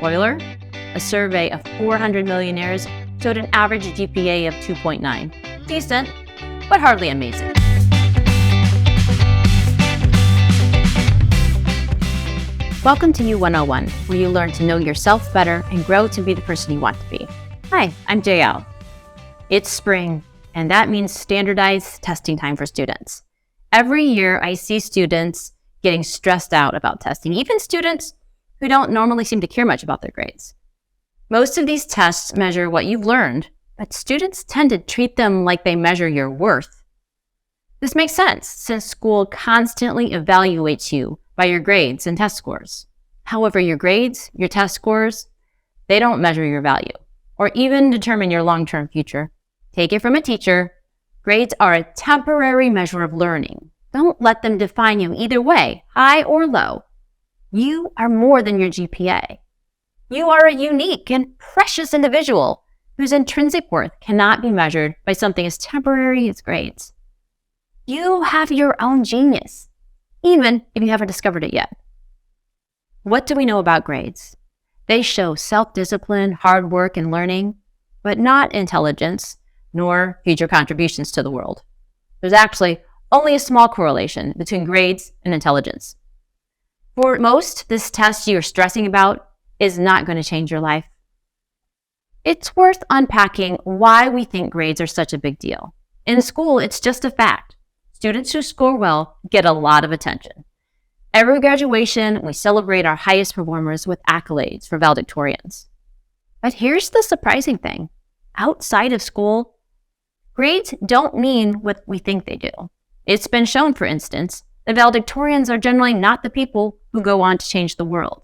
Spoiler, a survey of 400 millionaires showed an average GPA of 2.9. Decent, but hardly amazing. Welcome to U101, where you learn to know yourself better and grow to be the person you want to be. Hi, I'm JL. It's spring, and that means standardized testing time for students. Every year, I see students getting stressed out about testing, even students who don't normally seem to care much about their grades. Most of these tests measure what you've learned, but students tend to treat them like they measure your worth. This makes sense, since school constantly evaluates you by your grades and test scores. However, your grades, your test scores, they don't measure your value or even determine your long-term future. Take it from a teacher, grades are a temporary measure of learning. Don't let them define you either way, high or low. You are more than your GPA. You are a unique and precious individual whose intrinsic worth cannot be measured by something as temporary as grades. You have your own genius, even if you haven't discovered it yet. What do we know about grades? They show self-discipline, hard work, and learning, but not intelligence, nor future contributions to the world. There's actually only a small correlation between grades and intelligence. For most, this test you're stressing about is not going to change your life. It's worth unpacking why we think grades are such a big deal. In school, it's just a fact. Students who score well get a lot of attention. Every graduation, we celebrate our highest performers with accolades for valedictorians. But here's the surprising thing. Outside of school, grades don't mean what we think they do. It's been shown, for instance, that valedictorians are generally not the people who go on to change the world.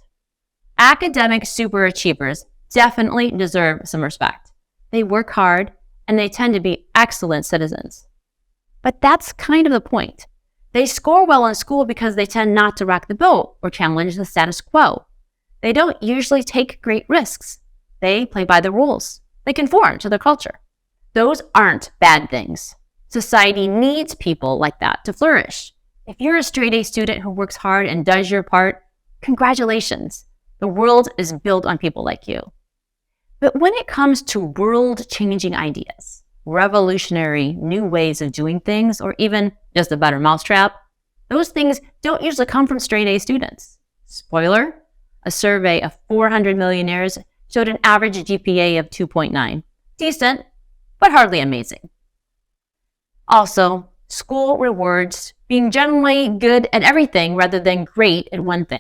Academic superachievers definitely deserve some respect. They work hard, and they tend to be excellent citizens. But that's kind of the point. They score well in school because they tend not to rock the boat or challenge the status quo. They don't usually take great risks. They play by the rules. They conform to their culture. Those aren't bad things. Society needs people like that to flourish. If you're a straight-A student who works hard and does your part, congratulations. The world is built on people like you. But when it comes to world-changing ideas, revolutionary new ways of doing things, or even just a better mousetrap, those things don't usually come from straight-A students. Spoiler, a survey of 400 millionaires showed an average GPA of 2.9. Decent, but hardly amazing. Also, school rewards being generally good at everything rather than great at one thing.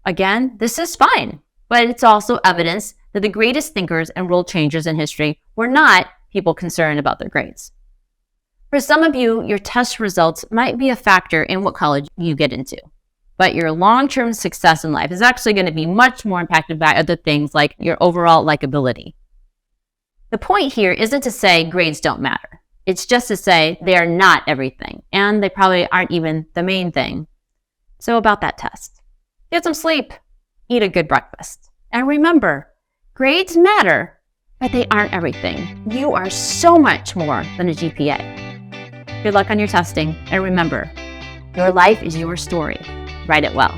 Again, this is fine, but it's also evidence that the greatest thinkers and world changers in history were not people concerned about their grades. For some of you, your test results might be a factor in what college you get into, but your long-term success in life is actually going to be much more impacted by other things like your overall likability. The point here isn't to say grades don't matter. It's just to say they are not everything, and they probably aren't even the main thing. So about that test. Get some sleep, eat a good breakfast, and remember, grades matter, but they aren't everything. You are so much more than a GPA. Good luck on your testing, and remember, your life is your story. Write it well.